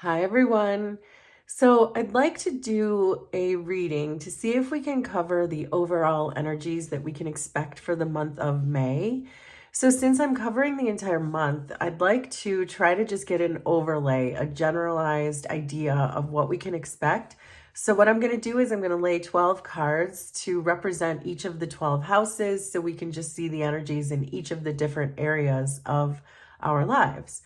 Hi, everyone. So, I'd like to do a reading to see if we can cover the overall energies that we can expect for the month of May. So, since I'm covering the entire month, I'd like to try to just get an overlay, a generalized idea of what we can expect. So, what I'm going to do is I'm going to lay 12 cards to represent each of the 12 houses so we can just see the energies in each of the different areas of our lives.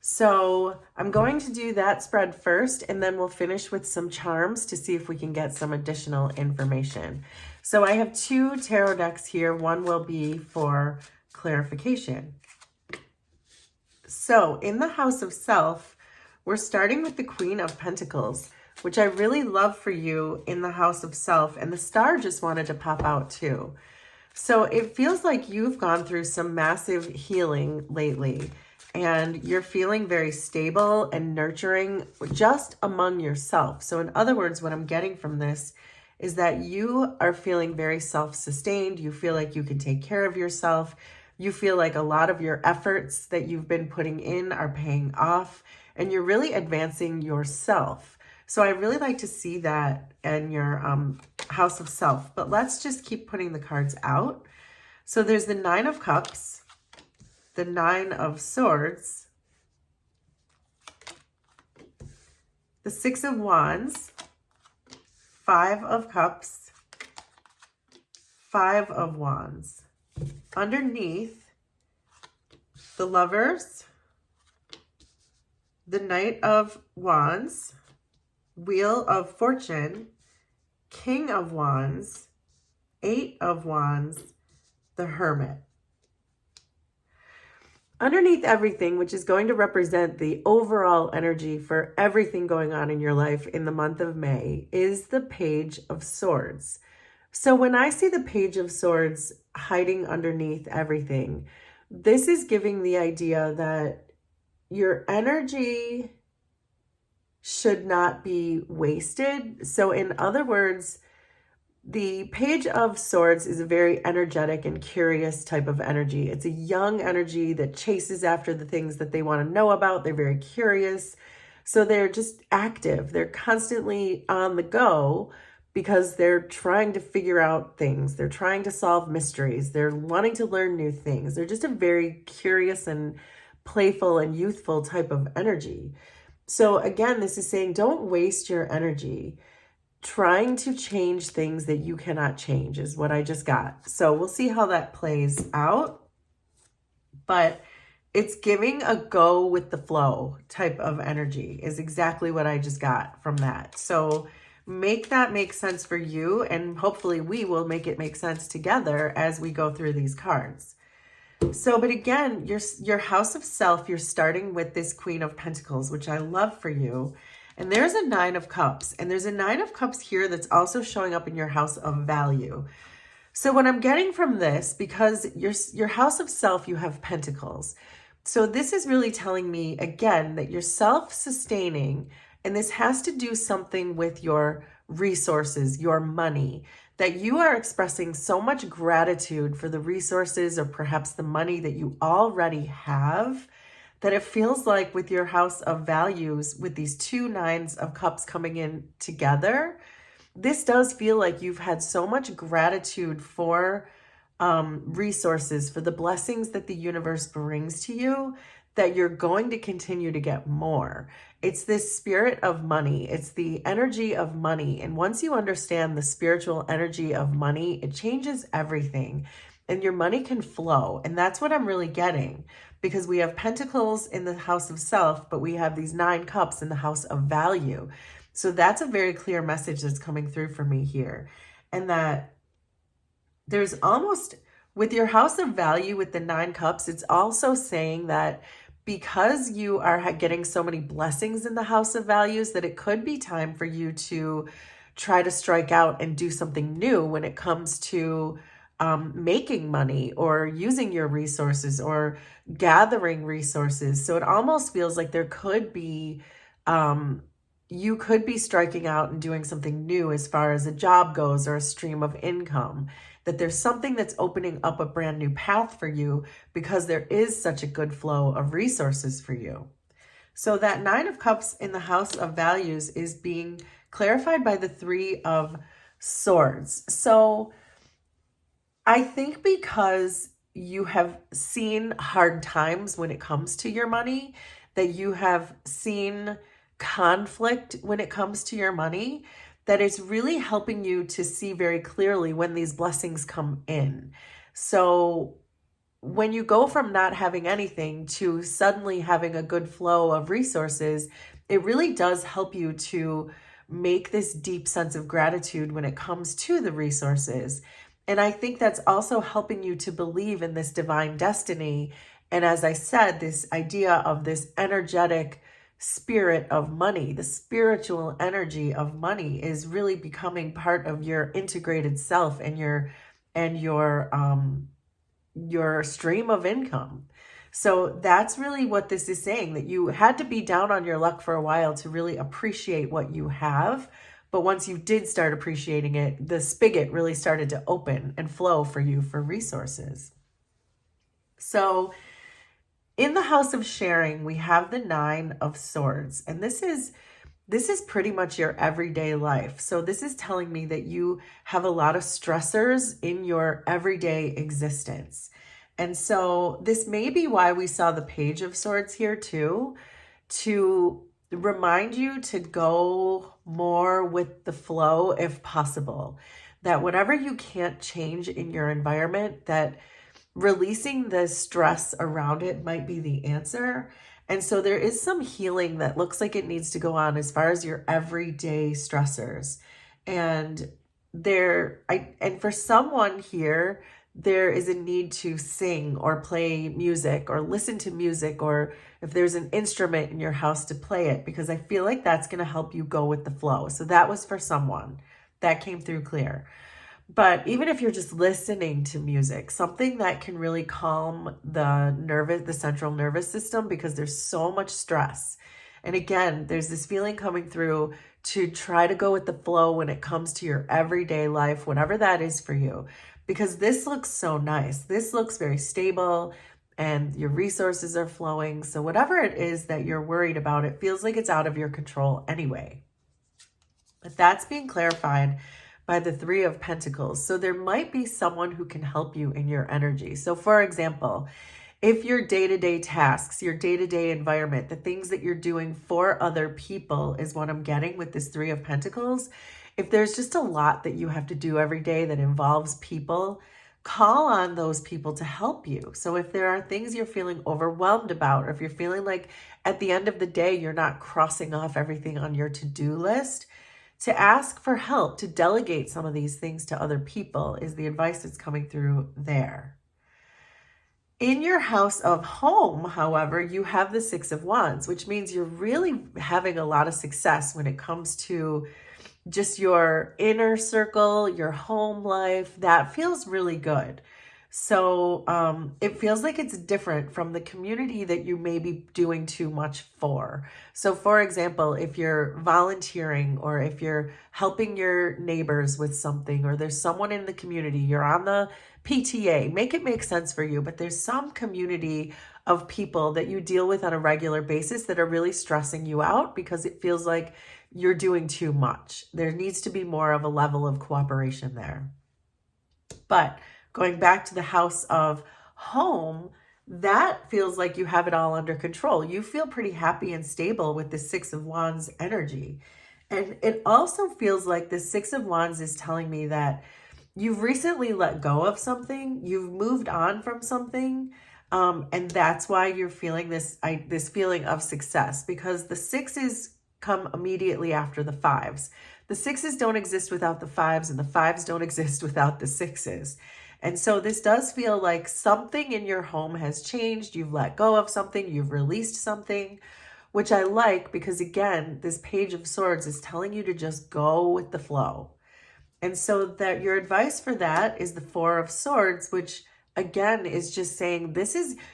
So I'm going to do that spread first, and then we'll finish with some charms to see if we can get some additional information. So I have two tarot decks here. One will be for clarification. So in the House of Self, we're starting with the Queen of Pentacles, which I really love for you in the House of Self, and the star just wanted to pop out too. So it feels like you've gone through some massive healing lately, and you're feeling very stable and nurturing just among yourself. So in other words, what I'm getting from this is that you are feeling very self-sustained. You feel like you can take care of yourself. You feel like a lot of your efforts that you've been putting in are paying off, and you're really advancing yourself. So I really like to see that in your House of Self. But let's just keep putting the cards out. So there's the Nine of Cups, the Nine of Swords, the Six of Wands, Five of Cups, Five of Wands. Underneath, the Lovers, the Knight of Wands, Wheel of Fortune, King of Wands, Eight of Wands, the Hermit. Underneath everything, which is going to represent the overall energy for everything going on in your life in the month of May, is the Page of Swords. So when I see the Page of Swords hiding underneath everything, this is giving the idea that your energy should not be wasted. So in other words, the Page of Swords is a very energetic and curious type of energy. It's a young energy that chases after the things that they want to know about. They're very curious. So they're just active. They're constantly on the go because they're trying to figure out things. They're trying to solve mysteries. They're wanting to learn new things. They're just a very curious and playful and youthful type of energy. So again, this is saying don't waste your energy trying to change things that you cannot change is what I just got. So we'll see how that plays out. But it's giving a go with the flow type of energy is exactly what I just got from that. So make that make sense for you, and hopefully we will make it make sense together as we go through these cards. So, but again, your House of Self, you're starting with this Queen of Pentacles, which I love for you. And there's a Nine of Cups, and there's a Nine of Cups here that's also showing up in your House of Value. So what I'm getting from this, because your House of Self, you have Pentacles. So this is really telling me, again, that you're self-sustaining, and this has to do something with your resources, your money, that you are expressing so much gratitude for the resources or perhaps the money that you already have, that it feels like with your House of Values, with these two Nines of Cups coming in together, this does feel like you've had so much gratitude for resources, for the blessings that the universe brings to you, that you're going to continue to get more. It's this spirit of money. It's the energy of money. And once you understand the spiritual energy of money, it changes everything. And your money can flow. And that's what I'm really getting, because we have Pentacles in the House of Self, but we have these Nine Cups in the House of Value. So that's a very clear message that's coming through for me here. And that there's almost, with your House of Value, with the Nine Cups, it's also saying that because you are getting so many blessings in the House of Values, that it could be time for you to try to strike out and do something new when it comes to making money or using your resources or gathering resources. So it almost feels like there could be, you could be striking out and doing something new as far as a job goes or a stream of income, that there's something that's opening up a brand new path for you because there is such a good flow of resources for you. So that Nine of Cups in the House of Values is being clarified by the Three of Swords. So I think because you have seen hard times when it comes to your money, that you have seen conflict when it comes to your money, that it's really helping you to see very clearly when these blessings come in. So when you go from not having anything to suddenly having a good flow of resources, it really does help you to make this deep sense of gratitude when it comes to the resources. And I think that's also helping you to believe in this divine destiny. And as I said, this idea of this energetic spirit of money, the spiritual energy of money is really becoming part of your integrated self and your stream of income. So that's really what this is saying, that you had to be down on your luck for a while to really appreciate what you have. But once you did start appreciating it, the spigot really started to open and flow for you for resources. So in the house of sharing, we have the Nine of Swords, and this is pretty much your everyday life. So this is telling me that you have a lot of stressors in your everyday existence. And so this may be why we saw the Page of Swords here too, to remind you to go more with the flow if possible. That whatever you can't change in your environment, that releasing the stress around it might be the answer. And so there is some healing that looks like it needs to go on as far as your everyday stressors. And and for someone here, there is a need to sing or play music or listen to music, or if there's an instrument in your house, to play it, because I feel like that's going to help you go with the flow. So that was for someone that came through clear. But even if you're just listening to music, something that can really calm the central nervous system, because there's so much stress. And again, there's this feeling coming through to try to go with the flow when it comes to your everyday life, whatever that is for you, because this looks so nice. This looks very stable and your resources are flowing. So whatever it is that you're worried about, it feels like it's out of your control anyway. But that's being clarified by the Three of Pentacles. So there might be someone who can help you in your energy. So for example, if your day-to-day tasks, your day-to-day environment, the things that you're doing for other people is what I'm getting with this Three of Pentacles. If there's just a lot that you have to do every day that involves people, call on those people to help you. So if there are things you're feeling overwhelmed about, or if you're feeling like at the end of the day, you're not crossing off everything on your to-do list, to ask for help, to delegate some of these things to other people is the advice that's coming through there. In your house of home, however, you have the Six of Wands, which means you're really having a lot of success when it comes to just your inner circle, your home life. That feels really good. So it feels like it's different from the community that you may be doing too much for. So for example, if you're volunteering, or if you're helping your neighbors with something, or there's someone in the community, you're on the PTA, make it make sense for you, but there's some community of people that you deal with on a regular basis that are really stressing you out because it feels like you're doing too much. There needs to be more of a level of cooperation there. But going back to the house of home, that feels like you have it all under control. You feel pretty happy and stable with the Six of Wands energy. And it also feels like the Six of Wands is telling me that you've recently let go of something, you've moved on from something, and that's why you're feeling this feeling of success, because the sixes come immediately after the fives. The sixes don't exist without the fives, and the fives don't exist without the sixes. And so this does feel like something in your home has changed. You've let go of something, you've released something, which I like, because again, this Page of Swords is telling you to just go with the flow. And so that your advice for that is the Four of Swords, which again is just saying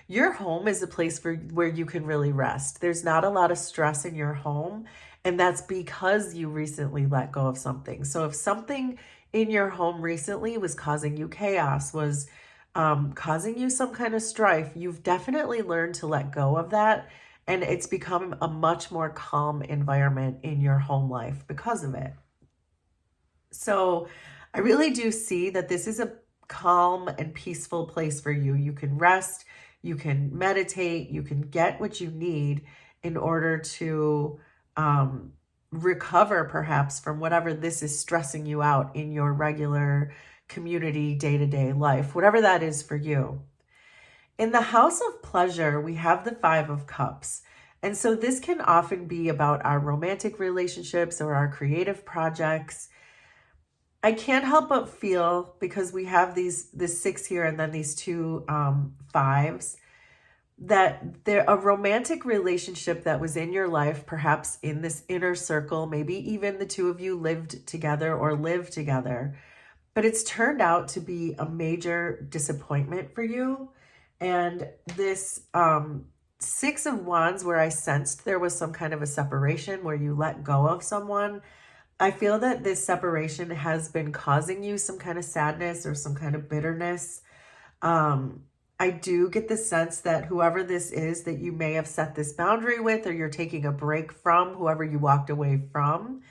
your home is a place where you can really rest. There's not a lot of stress in your home, and that's because you recently let go of something. So if something in your home recently was causing you chaos, was causing you some kind of strife, you've definitely learned to let go of that and it's become a much more calm environment in your home life because of it. So I really do see that this is a calm and peaceful place for you. You can rest, you can meditate, you can get what you need in order to um, recover perhaps from whatever this is stressing you out in your regular community day-to-day life, whatever that is for you. In the house of pleasure, we have the Five of Cups. And so this can often be about our romantic relationships or our creative projects. I can't help but feel, because we have this six here and then these two fives, that there a romantic relationship that was in your life, perhaps in this inner circle, maybe even the two of you lived together or live together, but it's turned out to be a major disappointment for you. And this Six of Wands, where I sensed there was some kind of a separation where you let go of someone, I feel that this separation has been causing you some kind of sadness or some kind of bitterness. I do get the sense that whoever this is that you may have set this boundary with, or you're taking a break from, whoever you walked away from,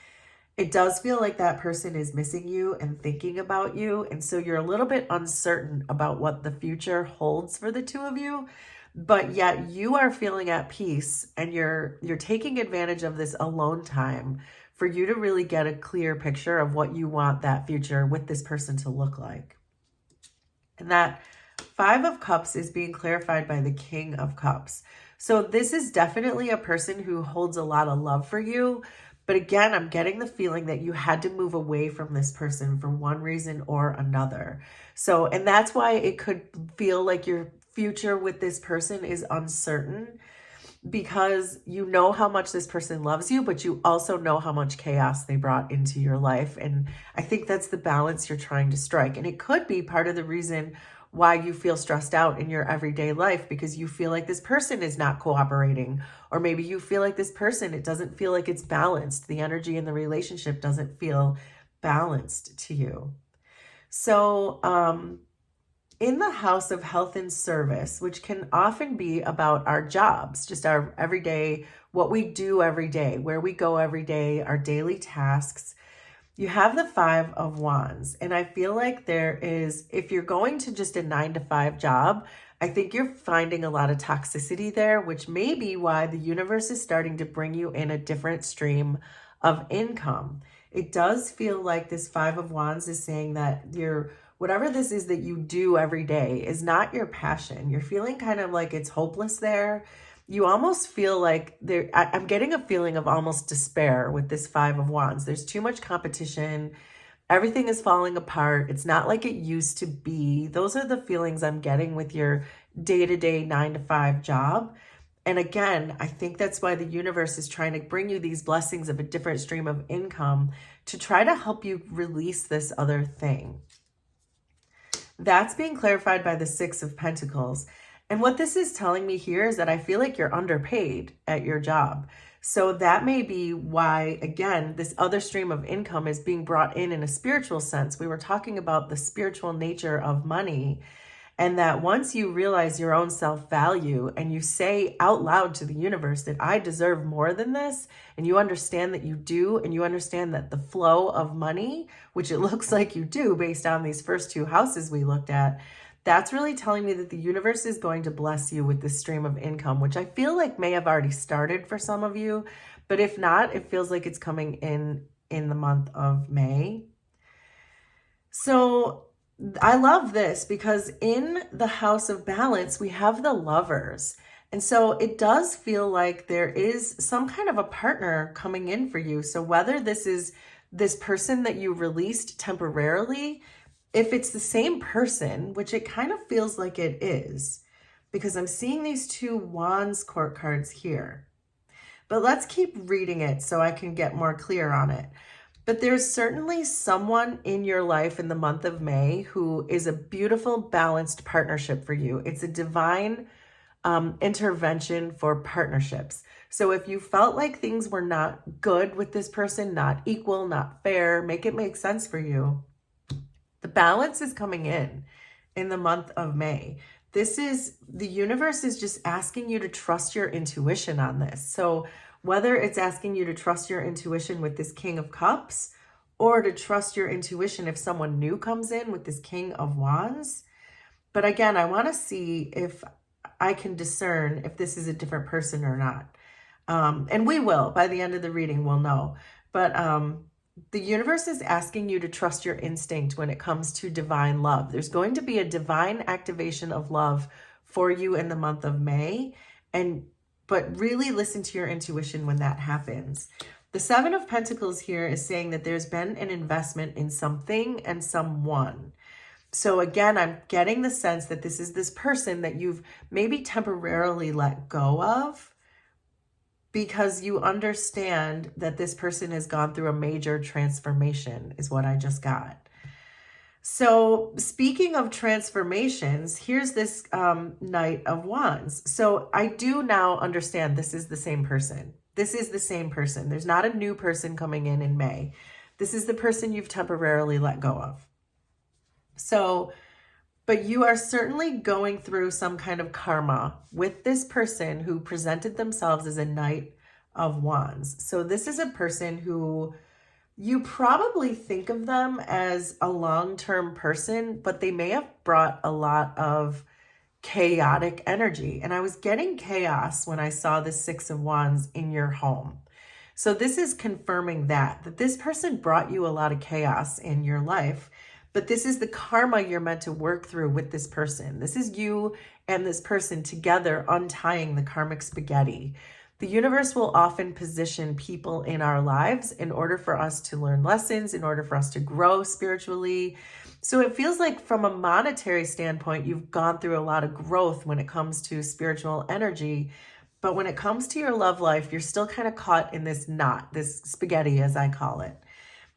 it does feel like that person is missing you and thinking about you. And so you're a little bit uncertain about what the future holds for the two of you, but yet you are feeling at peace, and you're taking advantage of this alone time for you to really get a clear picture of what you want that future with this person to look like. And that Five of Cups is being clarified by the King of Cups. So this is definitely a person who holds a lot of love for you. But again, I'm getting the feeling that you had to move away from this person for one reason or another. So, and that's why it could feel like your future with this person is uncertain, because you know how much this person loves you, but you also know how much chaos they brought into your life. And I think that's the balance you're trying to strike. And it could be part of the reason why you feel stressed out in your everyday life, because you feel like this person is not cooperating, or maybe you feel like this person, it doesn't feel like it's balanced. The energy in the relationship doesn't feel balanced to you. So, in the house of health and service, which can often be about our jobs, just our everyday, what we do every day, where we go every day, our daily tasks, you have the Five of Wands. And I feel like there is, if you're going to just a 9-to-5 job, I think you're finding a lot of toxicity there, which may be why the universe is starting to bring you in a different stream of income. It does feel like this Five of Wands is saying that whatever this is that you do every day is not your passion. You're feeling kind of like it's hopeless there. You almost feel like I'm getting a feeling of almost despair with this Five of Wands. There's too much competition. Everything is falling apart. It's not like it used to be. Those are the feelings I'm getting with your day-to-day 9-to-5 job. And again, I think that's why the universe is trying to bring you these blessings of a different stream of income to try to help you release this other thing. That's being clarified by the Six of Pentacles. And what this is telling me here is that I feel like you're underpaid at your job. So that may be why, again, this other stream of income is being brought in a spiritual sense. We were talking about the spiritual nature of money, and that once you realize your own self-value and you say out loud to the universe that I deserve more than this, and you understand that you do, and you understand that the flow of money, which it looks like you do based on these first two houses we looked at, that's really telling me that the universe is going to bless you with this stream of income, which I feel like may have already started for some of you. But if not, it feels like it's coming in the month of May. So I love this because in the house of balance, we have the Lovers. And so it does feel like there is some kind of a partner coming in for you. So whether this is this person that you released temporarily, if it's the same person, which it kind of feels like it is, because I'm seeing these two Wands court cards here. But let's keep reading it so I can get more clear on it. But there's certainly someone in your life in the month of May who is a beautiful, balanced partnership for you. It's a divine intervention for partnerships. So if you felt like things were not good with this person, not equal, not fair, make it make sense for you, the balance is coming in the month of May. The universe is just asking you to trust your intuition on this. So whether it's asking you to trust your intuition with this King of Cups, or to trust your intuition if someone new comes in with this King of Wands. But again, I want to see if I can discern if this is a different person or not. And we will, by the end of the reading, we'll know. But the universe is asking you to trust your instinct when it comes to divine love. There's going to be a divine activation of love for you in the month of May. But really listen to your intuition when that happens. The Seven of Pentacles here is saying that there's been an investment in something and someone. So again, I'm getting the sense that this is this person that you've maybe temporarily let go of because you understand that this person has gone through a major transformation, is what I just got. So speaking of transformations, here's this Knight of Wands. So I do now understand this is the same person. This is the same person. There's not a new person coming in May. This is the person you've temporarily let go of. So, but you are certainly going through some kind of karma with this person who presented themselves as a Knight of Wands. So this is a person who you probably think of them as a long-term person, but they may have brought a lot of chaotic energy. And I was getting chaos when I saw the Six of Wands in your home. So this is confirming that this person brought you a lot of chaos in your life, but this is the karma you're meant to work through with this person. This is you and this person together untying the karmic spaghetti. The universe will often position people in our lives in order for us to learn lessons, in order for us to grow spiritually. So it feels like from a monetary standpoint, you've gone through a lot of growth when it comes to spiritual energy. But when it comes to your love life, you're still kind of caught in this knot, this spaghetti, as I call it.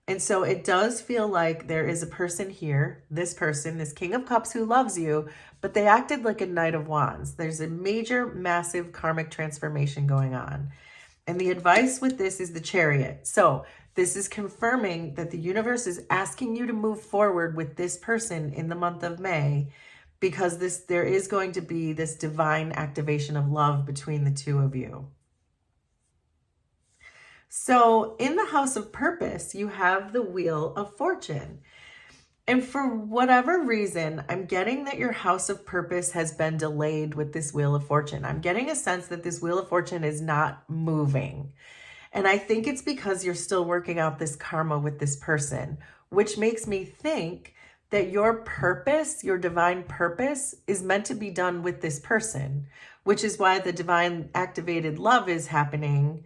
And so it does feel like there is a person here, this person, this King of Cups who loves you, but they acted like a Knight of Wands. There's a major, massive karmic transformation going on. And the advice with this is the Chariot. So this is confirming that the universe is asking you to move forward with this person in the month of May, because there is going to be this divine activation of love between the two of you. So in the House of Purpose, you have the Wheel of Fortune. And for whatever reason, I'm getting that your House of Purpose has been delayed with this Wheel of Fortune. I'm getting a sense that this Wheel of Fortune is not moving. And I think it's because you're still working out this karma with this person, which makes me think that your purpose, your divine purpose, is meant to be done with this person, which is why the divine activated love is happening,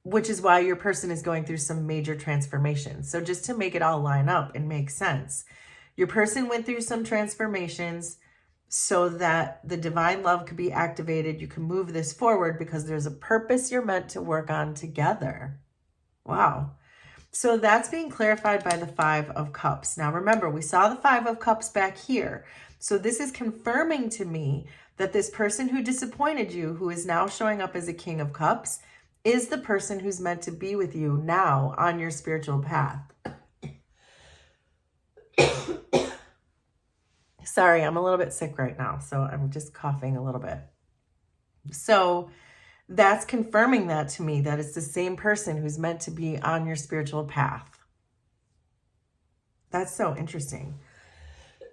which is why your person is going through some major transformation. So just to make it all line up and make sense, your person went through some transformations so that the divine love could be activated. You can move this forward because there's a purpose you're meant to work on together. Wow. So that's being clarified by the Five of Cups. Now remember, we saw the Five of Cups back here. So this is confirming to me that this person who disappointed you, who is now showing up as a King of Cups, is the person who's meant to be with you now on your spiritual path. Sorry, I'm a little bit sick right now, so I'm just coughing a little bit. So that's confirming that to me, that it's the same person who's meant to be on your spiritual path. That's so interesting.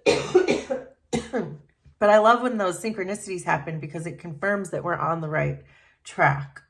But I love when those synchronicities happen because it confirms that we're on the right track.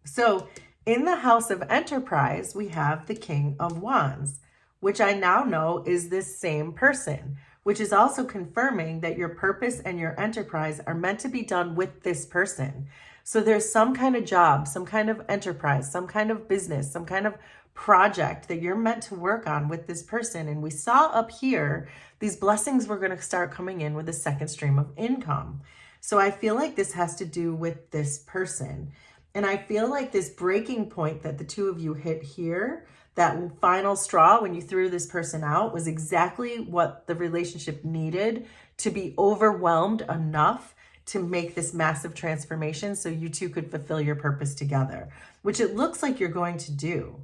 So in the House of Enterprise, we have the King of Wands, which I now know is this same person, which is also confirming that your purpose and your enterprise are meant to be done with this person. So there's some kind of job, some kind of enterprise, some kind of business, some kind of project that you're meant to work on with this person. And we saw up here, these blessings were going to start coming in with a second stream of income. So I feel like this has to do with this person. And I feel like this breaking point that the two of you hit here, that final straw when you threw this person out, was exactly what the relationship needed to be overwhelmed enough to make this massive transformation so you two could fulfill your purpose together, which it looks like you're going to do.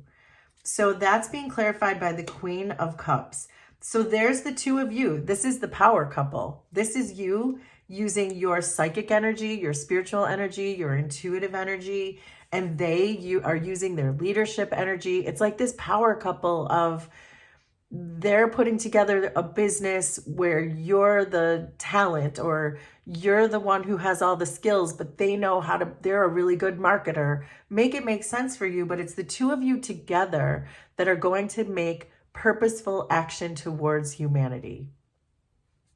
So that's being clarified by the Queen of Cups. So there's the two of you. This is the power couple. This is you using your psychic energy, your spiritual energy, your intuitive energy, and you are using their leadership energy. It's like this power couple of they're putting together a business where you're the talent or you're the one who has all the skills, but they're a really good marketer. Make it make sense for you, but it's the two of you together that are going to make purposeful action towards humanity.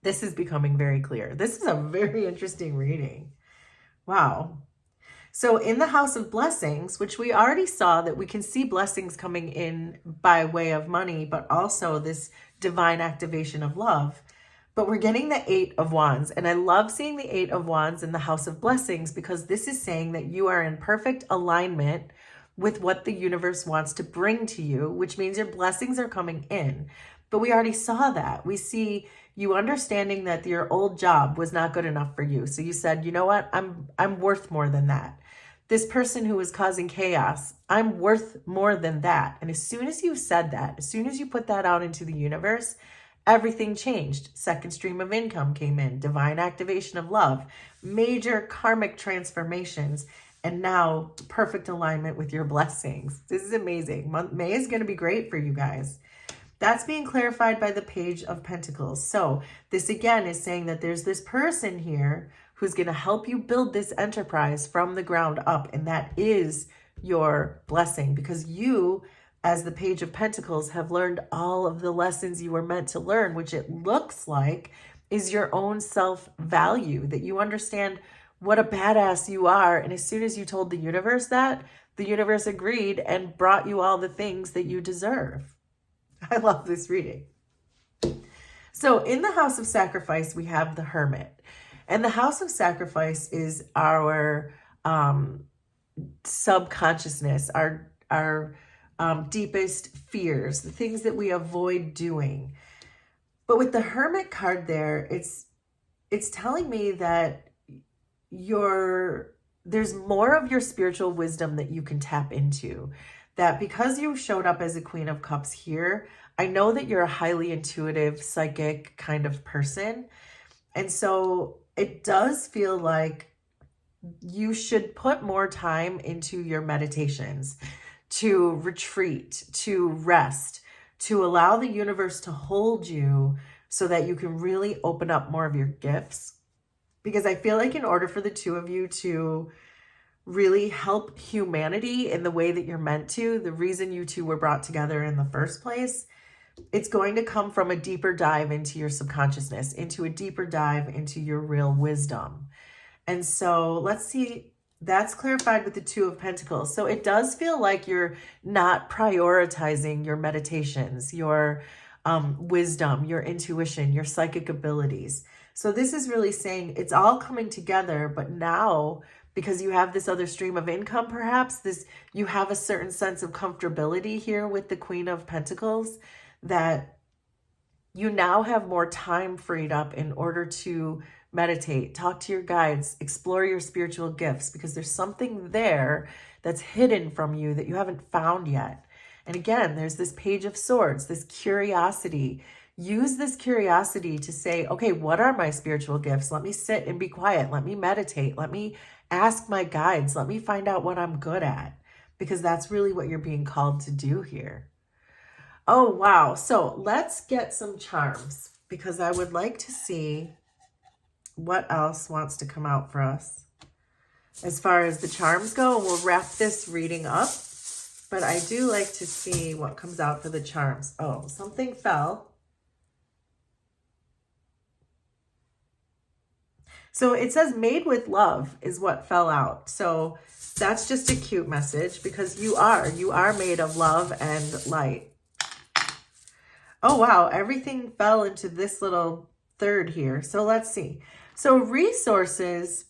This is becoming very clear. This is a very interesting reading. Wow. So in the house of blessings, which we already saw that we can see blessings coming in by way of money, but also this divine activation of love. But we're getting the 8 of Wands. And I love seeing the 8 of Wands in the house of blessings because this is saying that you are in perfect alignment with what the universe wants to bring to you, which means your blessings are coming in. But we already saw that. We see you understanding that your old job was not good enough for you. So you said, you know what? I'm worth more than that. This person who was causing chaos, I'm worth more than that. And as soon as you said that, as soon as you put that out into the universe, everything changed. Second stream of income came in, divine activation of love, major karmic transformations, and now perfect alignment with your blessings. This is amazing. May is going to be great for you guys. That's being clarified by the Page of Pentacles. So this again is saying that there's this person here who's going to help you build this enterprise from the ground up. And that is your blessing because you, as the Page of Pentacles, have learned all of the lessons you were meant to learn, which it looks like is your own self-value, that you understand what a badass you are. And as soon as you told the universe that, the universe agreed and brought you all the things that you deserve. I love this reading. So in the house of sacrifice, we have the Hermit. And the house of sacrifice is our subconsciousness, our deepest fears, the things that we avoid doing. But with the Hermit card there, it's telling me that there's more of your spiritual wisdom that you can tap into. That because you showed up as a Queen of Cups here, I know that you're a highly intuitive, psychic kind of person. And so it does feel like you should put more time into your meditations, to retreat, to rest, to allow the universe to hold you so that you can really open up more of your gifts. Because I feel like in order for the two of you to really help humanity in the way that you're meant to, the reason you two were brought together in the first place, it's going to come from a deeper dive into your subconsciousness, into a deeper dive into your real wisdom. And so let's see, that's clarified with the 2 of Pentacles. So it does feel like you're not prioritizing your meditations, your wisdom, your intuition, your psychic abilities. So this is really saying it's all coming together, but now because you have this other stream of income, perhaps you have a certain sense of comfortability here with the Queen of Pentacles, that you now have more time freed up in order to meditate, talk to your guides, explore your spiritual gifts, because there's something there that's hidden from you that you haven't found yet. And again, there's this Page of Swords, this curiosity. Use this curiosity to say, okay, what are my spiritual gifts? Let me sit and be quiet. Let me meditate. Let me ask my guides. Let me find out what I'm good at, because that's really what you're being called to do here. Oh, wow. So let's get some charms, because I would like to see what else wants to come out for us as far as the charms go. And we'll wrap this reading up, but I do like to see what comes out for the charms. Oh, something fell. So it says made with love is what fell out. So that's just a cute message, because you are made of love and light. Oh, wow. Everything fell into this little third here. So let's see. So resources,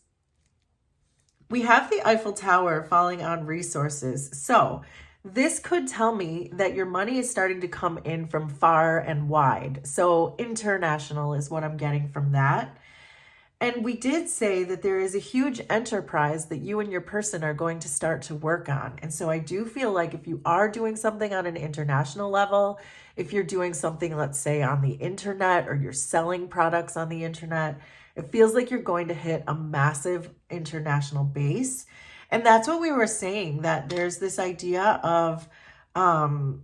we have the Eiffel Tower falling on resources. So this could tell me that your money is starting to come in from far and wide. So international is what I'm getting from that. And we did say that there is a huge enterprise that you and your person are going to start to work on. And so I do feel like if you are doing something on an international level, if you're doing something, let's say on the internet, or you're selling products on the internet, it feels like you're going to hit a massive international base. And that's what we were saying, that there's this idea of um,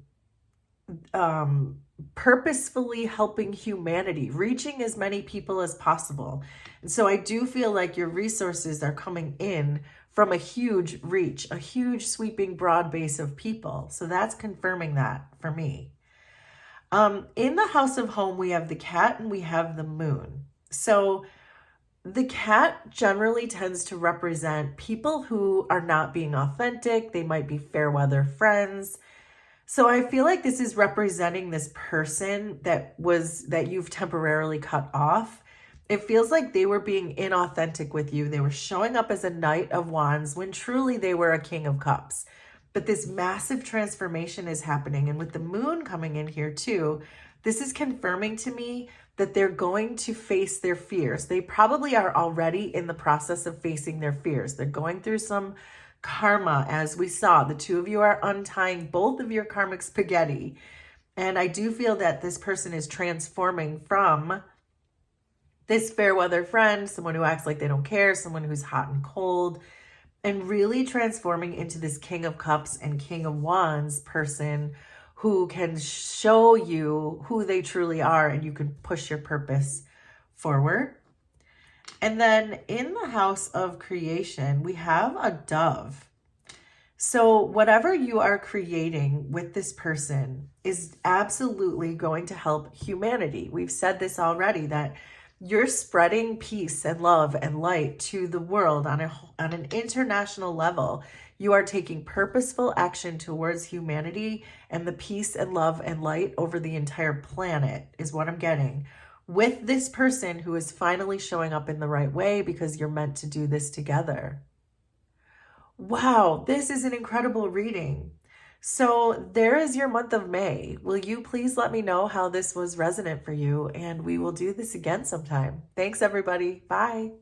um, purposefully helping humanity, reaching as many people as possible. And so I do feel like your resources are coming in from a huge reach, a huge sweeping broad base of people. So that's confirming that for me. In the house of home, we have the cat and we have the moon. So the cat generally tends to represent people who are not being authentic. They might be fair weather friends. So I feel like this is representing this person that you've temporarily cut off. It feels like they were being inauthentic with you. They were showing up as a Knight of Wands when truly they were a King of Cups. But this massive transformation is happening. And with the moon coming in here too, this is confirming to me that they're going to face their fears. They probably are already in the process of facing their fears. They're going through some karma, as we saw. The two of you are untying both of your karmic spaghetti. And I do feel that this person is transforming from this fair weather friend, someone who acts like they don't care, someone who's hot and cold, and really transforming into this King of Cups and King of Wands person who can show you who they truly are, and you can push your purpose forward. And then in the house of creation, we have a dove. So whatever you are creating with this person is absolutely going to help humanity. We've said this already, that you're spreading peace and love and light to the world on an international level. You are taking purposeful action towards humanity and the peace and love and light over the entire planet is what I'm getting, with this person who is finally showing up in the right way, because you're meant to do this together. Wow, this is an incredible reading. So there is your month of May. Will you please let me know how this was resonant for you? And we will do this again sometime. Thanks, everybody. Bye.